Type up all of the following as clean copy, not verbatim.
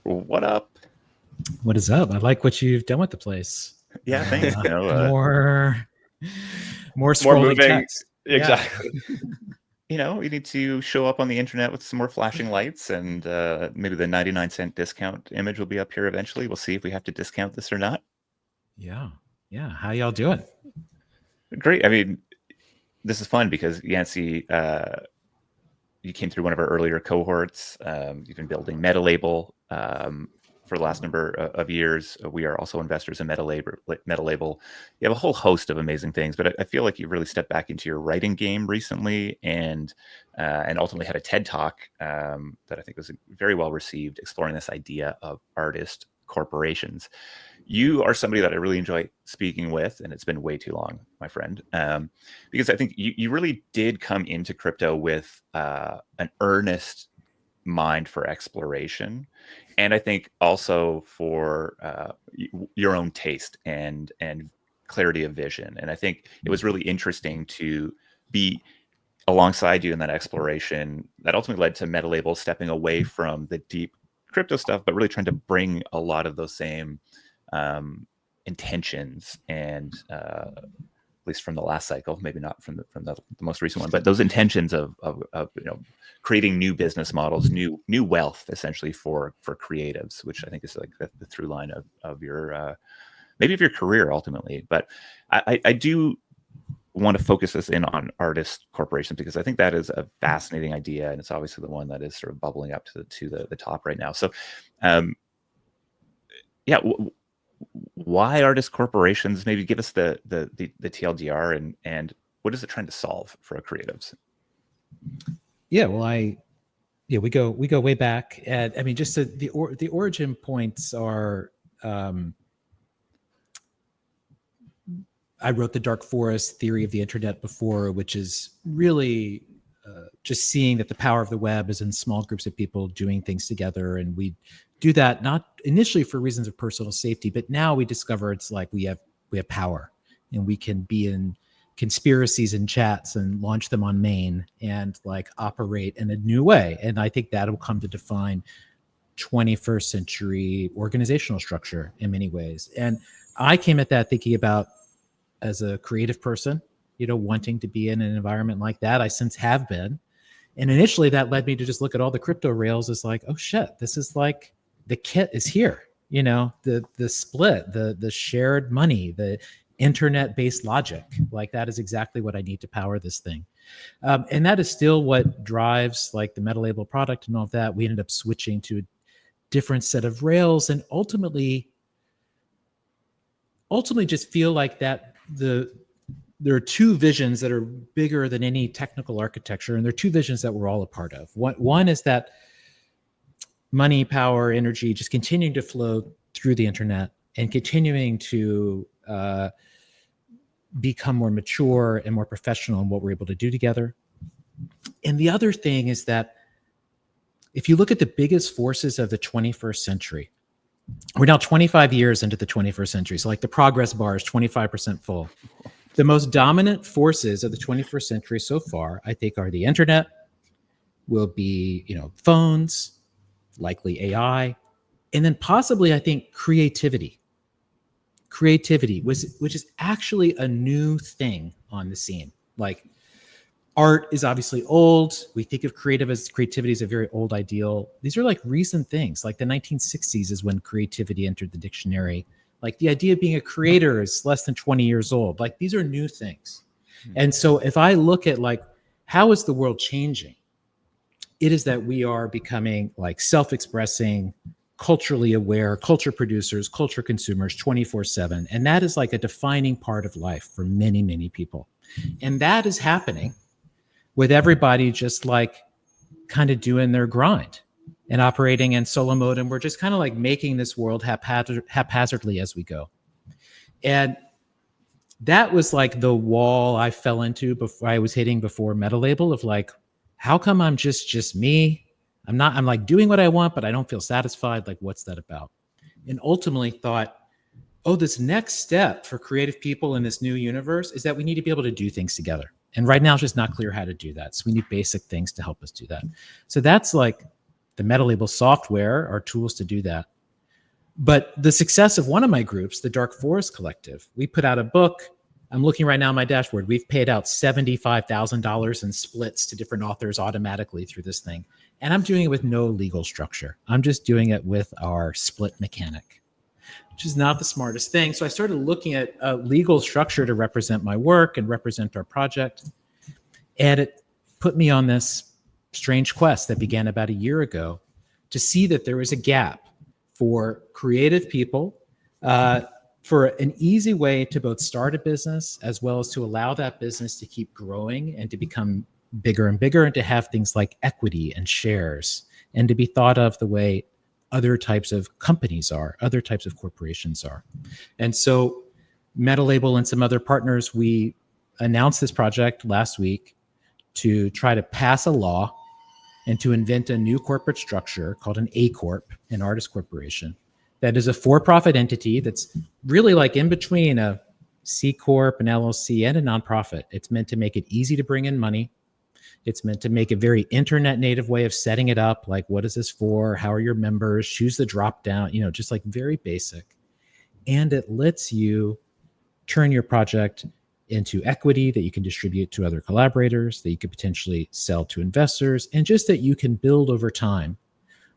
What up? What is up? I like what you've done with the place. Yeah, thanks. More scrolling moving. text. Exactly. You need to show up on the internet with some more flashing lights, and maybe the 99-cent discount image will be up here eventually. We'll see if we have to discount this or not. Yeah. How y'all doing? Great. I mean, this is fun because Yancey, you came through one of our earlier cohorts. You've been building MetaLabel for the last number of years. We are also investors in MetaLabel. You have a whole host of amazing things, but I feel like you've really stepped back into your writing game recently, and ultimately had a TED Talk that I think was very well received, exploring this idea of artist corporations. You are somebody that I really enjoy speaking with, and it's been way too long, my friend, because I think you really did come into crypto with an earnest mind for exploration, and I think also for your own taste and clarity of vision. And I think it was really interesting to be alongside you in that exploration that ultimately led to MetaLabel stepping away from the deep crypto stuff, but really trying to bring a lot of those same intentions, and at least from the last cycle, maybe not from the most recent one, but those intentions of creating new business models, new wealth, essentially for creatives, which I think is like the through line of your maybe of your career ultimately. But I do want to focus this in on artist corporations, because I think that is a fascinating idea, and it's obviously the one that is sort of bubbling up to the top right now. So why artist corporations? Maybe give us the TLDR, and what is it trying to solve for creatives? Yeah, well, we go way back, and I mean, just the origin points are. I wrote the Dark Forest theory of the internet before, which is really just seeing that the power of the web is in small groups of people doing things together, and we do that not initially for reasons of personal safety, but now we discover it's like we have power, and we can be in conspiracies and chats and launch them on main and like operate in a new way. And I think that will come to define 21st century organizational structure in many ways. And I came at that thinking about, as a creative person, wanting to be in an environment like that. I since have been. And initially that led me to just look at all the crypto rails as like, oh shit, this is like the kit is here, the split, the shared money, the internet-based logic, like that is exactly what I need to power this thing. And that is still what drives like the MetaLabel product and all of that. We ended up switching to a different set of rails, and ultimately just feel like that there are two visions that are bigger than any technical architecture, and there are two visions that we're all a part of. One is that money, power, energy just continuing to flow through the internet and continuing to become more mature and more professional in what we're able to do together. And the other thing is that if you look at the biggest forces of the 21st century, we're now 25 years into the 21st century. So like the progress bar is 25% full. The most dominant forces of the 21st century so far, I think, are the internet, will be, phones, likely AI, and then possibly, I think, creativity. Creativity, which is actually a new thing on the scene. Like art is obviously old. We think of creativity as a very old ideal. These are like recent things. Like the 1960s is when creativity entered the dictionary. Like the idea of being a creator is less than 20 years old. Like these are new things. And so if I look at like, how is the world changing? It is that we are becoming like self-expressing, culturally aware, culture producers, culture consumers 24/7. And that is like a defining part of life for many, many people. And that is happening with everybody just like kind of doing their grind and operating in solo mode. And we're just kind of like making this world haphazardly as we go. And that was like the wall I fell into before I was hitting before MetaLabel of like, how come I'm just me? I'm like doing what I want, but I don't feel satisfied. Like, what's that about? And ultimately thought, oh, this next step for creative people in this new universe is that we need to be able to do things together. And right now it's just not clear how to do that. So we need basic things to help us do that. So that's like the meta label software are tools to do that. But the success of one of my groups, the Dark Forest Collective, we put out a book. I'm looking right now on my dashboard. We've paid out $75,000 in splits to different authors automatically through this thing. And I'm doing it with no legal structure. I'm just doing it with our split mechanic, which is not the smartest thing. So I started looking at a legal structure to represent my work and represent our project. And it put me on this strange quest that began about a year ago to see that there was a gap for creative people, for an easy way to both start a business as well as to allow that business to keep growing and to become bigger and bigger, and to have things like equity and shares, and to be thought of the way other types of companies are, other types of corporations are. And so MetaLabel and some other partners, we announced this project last week to try to pass a law and to invent a new corporate structure called an A Corp, an artist corporation, that is a for-profit entity that's really like in between a C Corp, an LLC, and a nonprofit. It's meant to make it easy to bring in money. It's meant to make a very internet native way of setting it up. Like, what is this for? How are your members? Choose the drop down, just like very basic. And it lets you turn your project into equity that you can distribute to other collaborators, that you could potentially sell to investors, and just that you can build over time.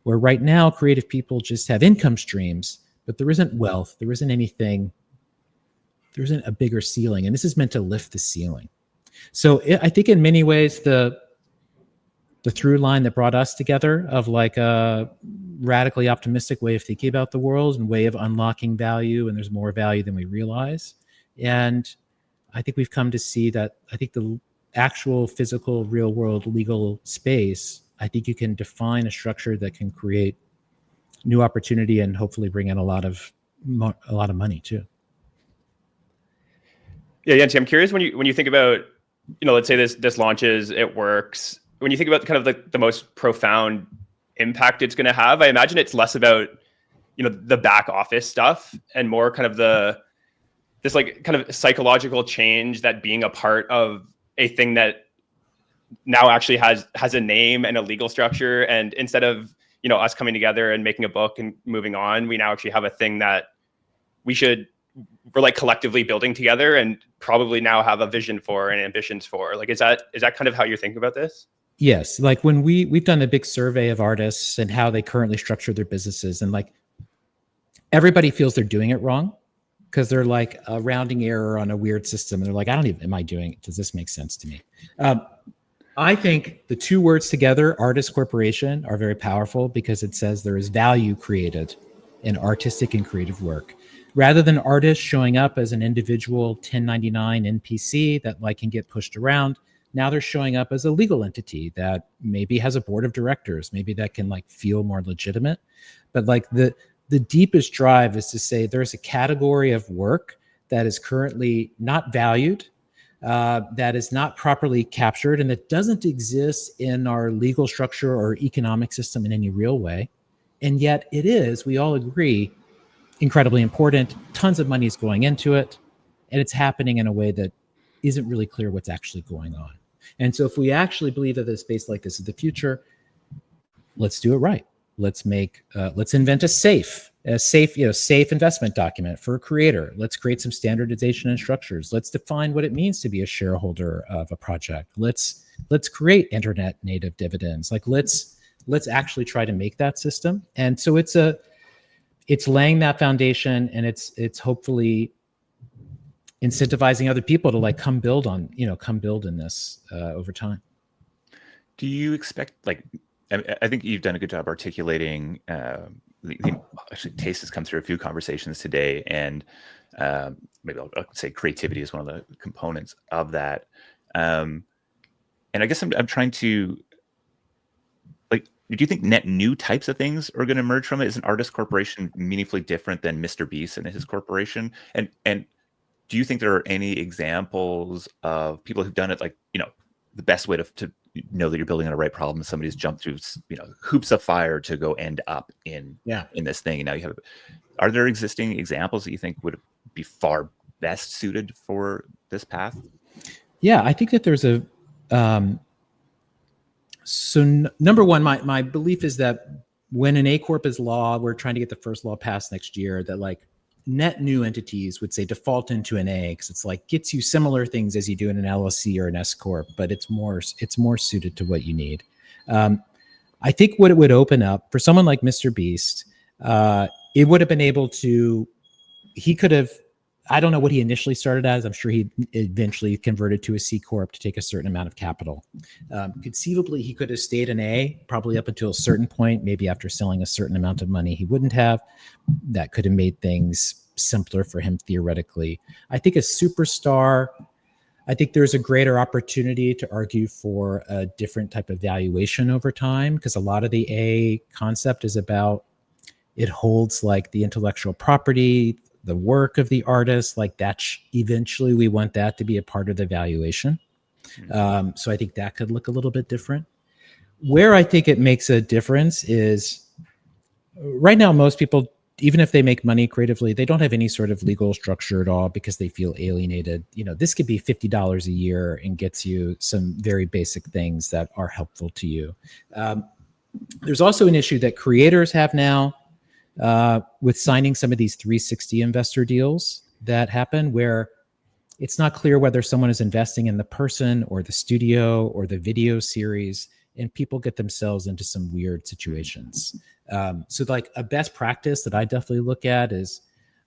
Where right now, creative people just have income streams, but there isn't wealth, there isn't anything, there isn't a bigger ceiling. And this is meant to lift the ceiling. So I think in many ways, the through line that brought us together of like a radically optimistic way of thinking about the world and way of unlocking value, and there's more value than we realize. And I think we've come to see that I think the actual physical, real world legal space, I think you can define a structure that can create new opportunity and hopefully bring in a lot of money too. Yeah, Yancey, I'm curious when you think about, let's say this launches, it works. When you think about kind of the most profound impact it's going to have, I imagine it's less about, the back office stuff and more kind of this like kind of psychological change that being a part of a thing that now actually has a name and a legal structure. And instead of, us coming together and making a book and moving on, we now actually have a thing that we're like collectively building together and probably now have a vision for and ambitions for. Like, is that kind of how you're thinking about this? Yes. Like when we've done a big survey of artists and how they currently structure their businesses, and like everybody feels they're doing it wrong because they're like a rounding error on a weird system. And they're like, am I doing it? Does this make sense to me? I think the two words together, artist corporation, are very powerful because it says there is value created in artistic and creative work. Rather than artists showing up as an individual 1099 NPC that like can get pushed around, now they're showing up as a legal entity that maybe has a board of directors, maybe that can like feel more legitimate. But like the deepest drive is to say there's a category of work that is currently not valued, that is not properly captured, and that doesn't exist in our legal structure or economic system in any real way. And yet it is, we all agree, incredibly important. Tons of money is going into it, and it's happening in a way that isn't really clear what's actually going on. And so if we actually believe that a space like this is the future, let's do it right. Let's invent a safe investment document for a creator. Let's create some standardization and structures. Let's define what it means to be a shareholder of a project. Let's create internet native dividends. Like let's actually try to make that system. And so it's laying that foundation, and it's hopefully incentivizing other people to like come build in this over time. Do you expect, like, I think you've done a good job articulating, actually taste has come through a few conversations today, and maybe I'll say creativity is one of the components of that. And I guess I'm trying to, like, do you think net new types of things are going to emerge from it? Is an artist corporation meaningfully different than Mr. Beast and his corporation? And do you think there are any examples of people who've done it, like, the best way to know that you're building on a right problem, somebody's jumped through, hoops of fire to go end up in this thing. And now are there existing examples that you think would be far best suited for this path? Yeah, I think that there's So number one, my belief is that when an A Corp is law, we're trying to get the first law passed next year, that like net new entities would say default into an A, because it's like gets you similar things as you do in an LLC or an S Corp, but it's more suited to what you need. I think what it would open up for someone like Mr. Beast, it would have been able to, he could have, I don't know what he initially started as. I'm sure he eventually converted to a C Corp to take a certain amount of capital. Conceivably, he could have stayed an A probably up until a certain point. Maybe after selling a certain amount of money, he wouldn't have. That could have made things simpler for him theoretically. I think a superstar, I think there's a greater opportunity to argue for a different type of valuation over time, because a lot of the A concept is about, it holds like the intellectual property, the work of the artist, like that. Eventually, we want that to be a part of the valuation. So I think that could look a little bit different. Where I think it makes a difference is right now, most people, even if they make money creatively, they don't have any sort of legal structure at all because they feel alienated. You know, this could be $50 a year and gets you some very basic things that are helpful to you. There's also an issue that creators have now with signing some of these 360 investor deals that happen, where it's not clear whether someone is investing in the person or the studio or the video series, and people get themselves into some weird situations. So like a best practice that I definitely look at is,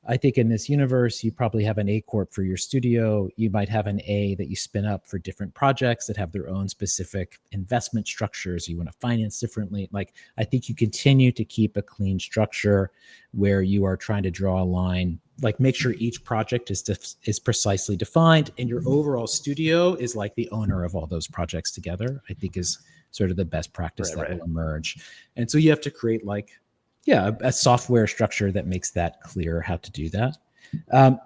I think in this universe, you probably have an A Corp for your studio. You might have an A that you spin up for different projects that have their own specific investment structures you want to finance differently. Like, I think you continue to keep a clean structure where you are trying to draw a line, like make sure each project is precisely defined, and your overall studio is like the owner of all those projects together, I think is sort of the best practice that will emerge. And so you have to create like, a software structure that makes that clear how to do that. I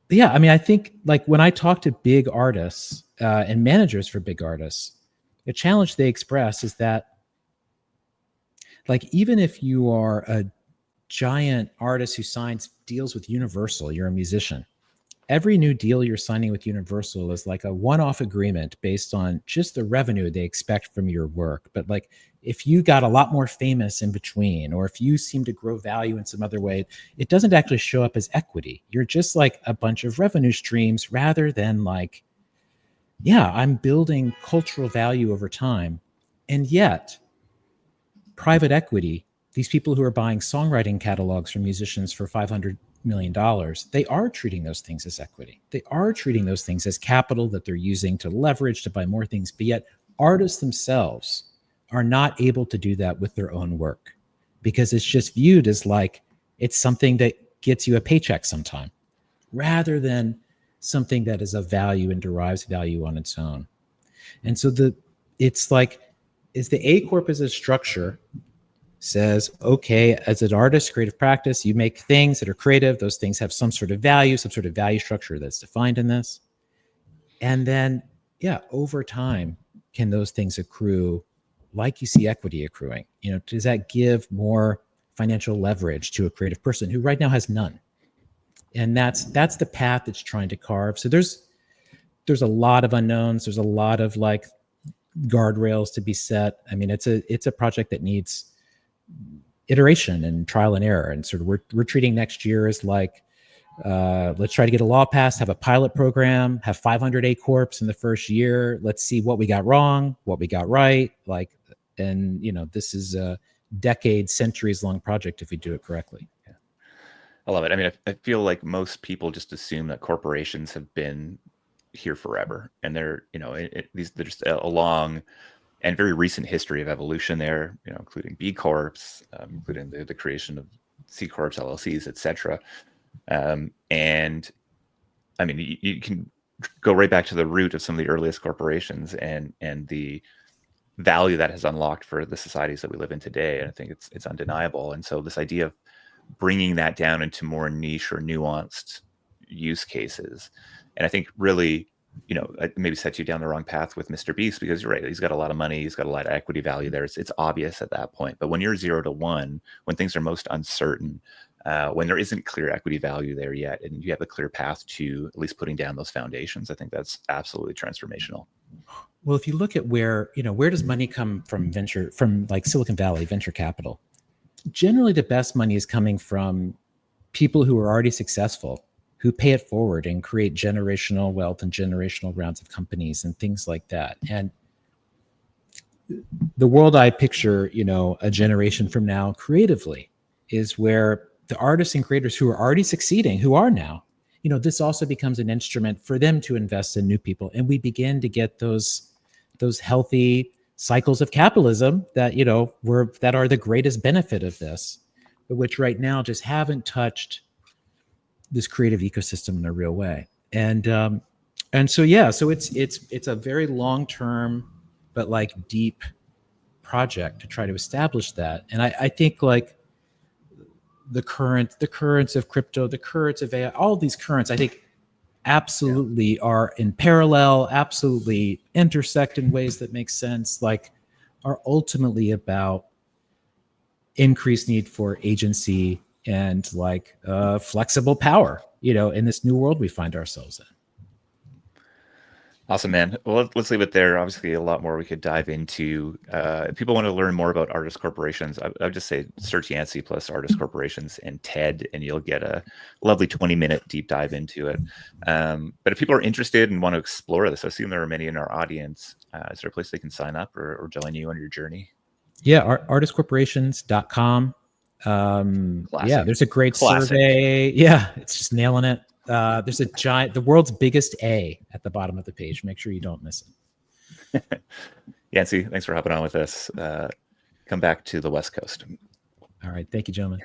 mean, I think like when I talk to big artists and managers for big artists, the challenge they express is that like, even if you are a giant artist who signs deals with Universal, you're a musician, every new deal you're signing with Universal is like a one-off agreement based on just the revenue they expect from your work. But like, if you got a lot more famous in between, or if you seem to grow value in some other way, it doesn't actually show up as equity. You're just like a bunch of revenue streams rather than like, I'm building cultural value over time. And yet, private equity, these people who are buying songwriting catalogs from musicians for $500 million, they are treating those things as equity. They are treating those things as capital that they're using to leverage to buy more things. But yet artists themselves are not able to do that with their own work, because it's just viewed as like it's something that gets you a paycheck sometime, rather than something that is of value and derives value on its own. And so it's like, is the A Corp as a structure says, okay, as an artist, creative practice, you make things that are creative. Those things have some sort of value structure that's defined in this. And then, over time, can those things accrue like you see equity accruing? You know, does that give more financial leverage to a creative person who right now has none? And that's the path it's trying to carve. So there's a lot of unknowns. There's a lot of like guardrails to be set. I mean, it's a project that needs iteration and trial and error. And sort of we're treating next year as like, let's try to get a law passed, have a pilot program, have 500 A Corps in the first year. Let's see what we got wrong, what we got right. Like, and this is a decades, centuries long project if we do it correctly. Yeah. I love it. I mean, I feel like most people just assume that corporations have been here forever, and they're, there's just a long and very recent history of evolution there, including B Corps, including the creation of C Corps, LLCs, etc. And I mean, you can go right back to the root of some of the earliest corporations and the value that has unlocked for the societies that we live in today. And I think it's undeniable. And so this idea of bringing that down into more niche or nuanced use cases, and I think really, maybe set you down the wrong path with Mr. Beast, because you're right. He's got a lot of money. He's got a lot of equity value there. It's obvious at that point. But when you're 0 to 1, when things are most uncertain, when there isn't clear equity value there yet, and you have a clear path to at least putting down those foundations, I think that's absolutely transformational. Well, if you look at where does money come from like Silicon Valley, venture capital? Generally, the best money is coming from people who are already successful, who pay it forward and create generational wealth and generational rounds of companies and things like that. And the world I picture, a generation from now creatively is where the artists and creators who are already succeeding, who are now, this also becomes an instrument for them to invest in new people. And we begin to get those healthy cycles of capitalism that, that are the greatest benefit of this, but which right now just haven't touched this creative ecosystem in a real way. And so it's a very long-term, but like deep project to try to establish that. And I think like the currents of crypto, the currents of AI, all these currents, I think absolutely are in parallel, absolutely intersect in ways that make sense, like are ultimately about increased need for agency and like flexible power, in this new world we find ourselves in. Awesome, man. Well, let's leave it there. Obviously, a lot more we could dive into. If people want to learn more about artist corporations, I would just say search Yancey plus artist corporations and TED, and you'll get a lovely 20-minute deep dive into it. But if people are interested and want to explore this, I assume there are many in our audience. Is there a place they can sign up or join you on your journey? Yeah, artistcorporations.com. Yeah, there's a great survey. Yeah, it's just nailing it. There's the world's biggest A at the bottom of the page. Make sure you don't miss it. Yancey, thanks for hopping on with us. Come back to the West Coast. All right. Thank you, gentlemen.